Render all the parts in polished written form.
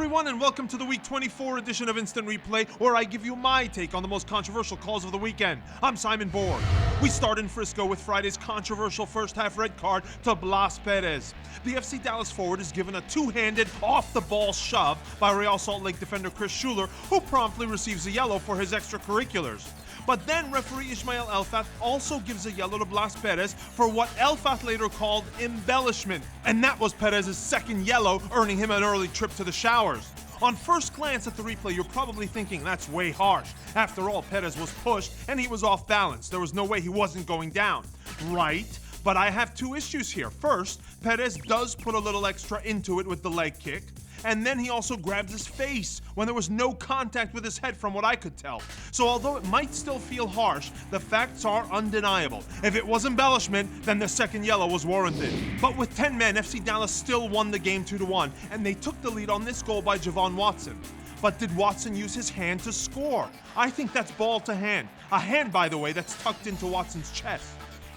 everyone, and welcome to the Week 24 edition of Instant Replay, where I give you my take on the most controversial calls of the weekend. I'm Simon Borg. We start in Frisco with Friday's controversial first-half red card to Blas Perez. The FC Dallas forward is given a two-handed, off-the-ball shove by Real Salt Lake defender Chris Schuler, who promptly receives a yellow for his extracurriculars. But then referee Ismail Elfath also gives a yellow to Blas Perez for what Elfath later called embellishment. And that was Perez's second yellow, earning him an early trip to the showers. On first glance at the replay, you're probably thinking that's way harsh. After all, Perez was pushed and he was off balance. There was no way he wasn't going down. Right? But I have two issues here. First, Perez does put a little extra into it with the leg kick. And then he also grabs his face when there was no contact with his head from what I could tell. So although it might still feel harsh, the facts are undeniable. If it was embellishment, then the second yellow was warranted. But with 10 men, FC Dallas still won the game 2-1, and they took the lead on this goal by Javon Watson. But did Watson use his hand to score? I think that's ball to hand. A hand, by the way, that's tucked into Watson's chest.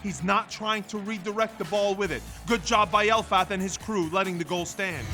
He's not trying to redirect the ball with it. Good job by Elfath and his crew letting the goal stand.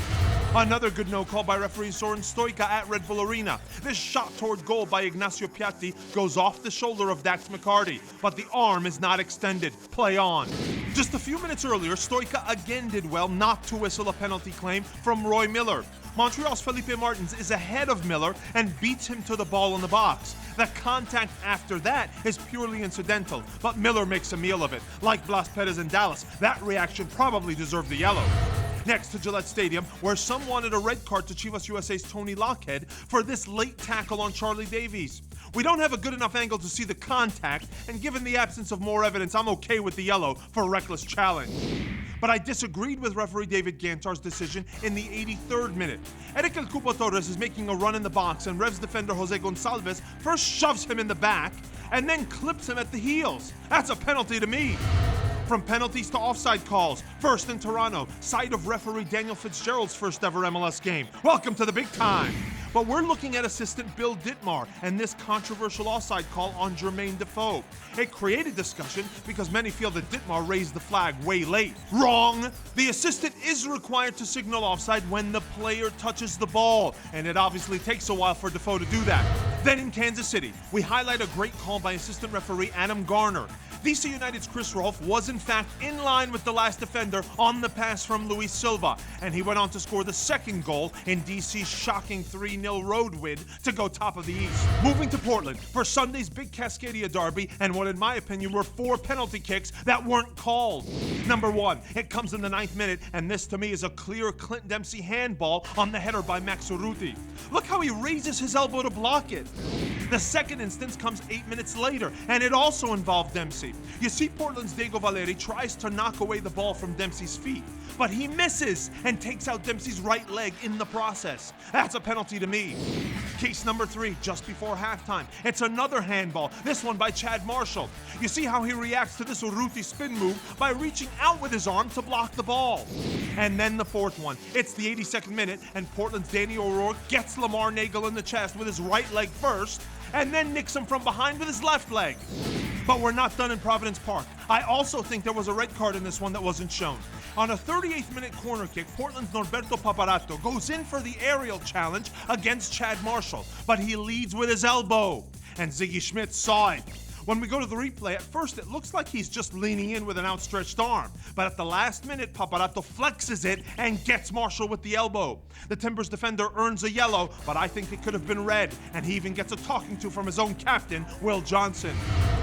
Another good no-call by referee Soren Stoica at Red Bull Arena. This shot toward goal by Ignacio Piatti goes off the shoulder of Dax McCarty, but the arm is not extended. Play on. Just a few minutes earlier, Stoica again did well not to whistle a penalty claim from Roy Miller. Montreal's Felipe Martins is ahead of Miller and beats him to the ball in the box. The contact after that is purely incidental, but Miller makes a meal of it. Like Blas Perez in Dallas, that reaction probably deserved the yellow. Next to Gillette Stadium, where some wanted a red card to Chivas USA's Tony Lockhead for this late tackle on Charlie Davies. We don't have a good enough angle to see the contact, and given the absence of more evidence, I'm okay with the yellow for reckless challenge. But I disagreed with referee David Gantar's decision in the 83rd minute. Eric El Cupo Torres is making a run in the box, and Revs defender Jose Gonçalves first shoves him in the back, and then clips him at the heels. That's a penalty to me. From penalties to offside calls, first in Toronto, site of referee Daniel Fitzgerald's first ever MLS game. Welcome to the big time. But we're looking at assistant Bill Dittmar and this controversial offside call on Jermaine Defoe. It created discussion because many feel that Dittmar raised the flag way late. Wrong! The assistant is required to signal offside when the player touches the ball, and it obviously takes a while for Defoe to do that. Then in Kansas City, we highlight a great call by assistant referee Adam Garner. DC United's Chris Rolfe was in fact in line with the last defender on the pass from Luis Silva, and he went on to score the second goal in DC's shocking 3-0 road win to go top of the East. Moving to Portland for Sunday's big Cascadia derby, and what in my opinion were 4 penalty kicks that weren't called. Number 1, it comes in the 9th minute, and this to me is a clear Clint Dempsey handball on the header by Max Urruti. Look how he raises his elbow to block it. The second instance comes 8 minutes later, and it also involved Dempsey. You see Portland's Diego Valeri tries to knock away the ball from Dempsey's feet, but he misses and takes out Dempsey's right leg in the process. That's a penalty to me. Case number 3, just before halftime. It's another handball, this one by Chad Marshall. You see how he reacts to this Urruti spin move by reaching out with his arm to block the ball. And then the 4th one. It's the 82nd minute, and Portland's Danny O'Rourke gets Lamar Nagel in the chest with his right leg first, and then nicks him from behind with his left leg. But we're not done in Providence Park. I also think there was a red card in this one that wasn't shown. On a 38th minute corner kick, Portland's Norberto Paparato goes in for the aerial challenge against Chad Marshall, but he leads with his elbow, and Ziggy Schmidt saw it. When we go to the replay, at first it looks like he's just leaning in with an outstretched arm, but at the last minute, Paparato flexes it and gets Marshall with the elbow. The Timbers defender earns a yellow, but I think it could have been red, and he even gets a talking to from his own captain, Will Johnson.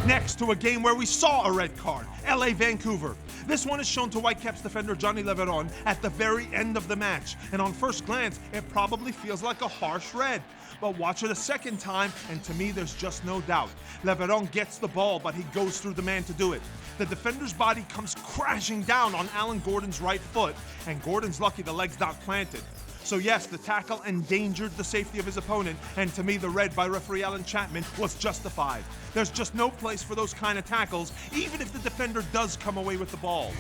Next to a game where we saw a red card, LA Vancouver. This one is shown to Whitecaps defender Johnny Leveron at the very end of the match, and on first glance, it probably feels like a harsh red. But watch it a second time, and to me, there's just no doubt. Leveron gets the ball, but he goes through the man to do it. The defender's body comes crashing down on Alan Gordon's right foot, and Gordon's lucky the leg's not planted. So yes, the tackle endangered the safety of his opponent, and to me the red by referee Alan Chapman was justified. There's just no place for those kind of tackles, even if the defender does come away with the ball.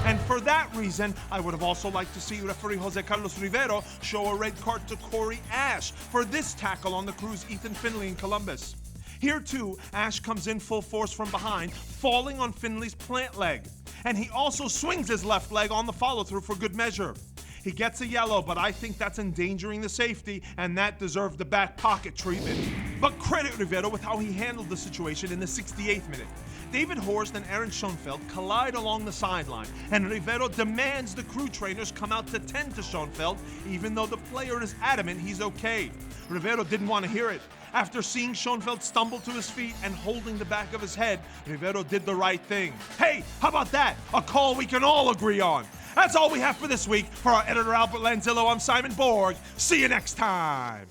And for that reason, I would have also liked to see referee Jose Carlos Rivero show a red card to Corey Ash for this tackle on the Crew's Ethan Finley in Columbus. Here too, Ash comes in full force from behind, falling on Finley's plant leg. And he also swings his left leg on the follow-through for good measure. He gets a yellow, but I think that's endangering the safety, and that deserved the back pocket treatment. But credit Rivero with how he handled the situation in the 68th minute. David Horst and Aaron Schoenfeld collide along the sideline, and Rivero demands the crew trainers come out to tend to Schoenfeld, even though the player is adamant he's okay. Rivero didn't want to hear it. After seeing Schoenfeld stumble to his feet and holding the back of his head, Rivero did the right thing. Hey, how about that? A call we can all agree on. That's all we have for this week. For our editor Albert Lanzillo, I'm Simon Borg. See you next time.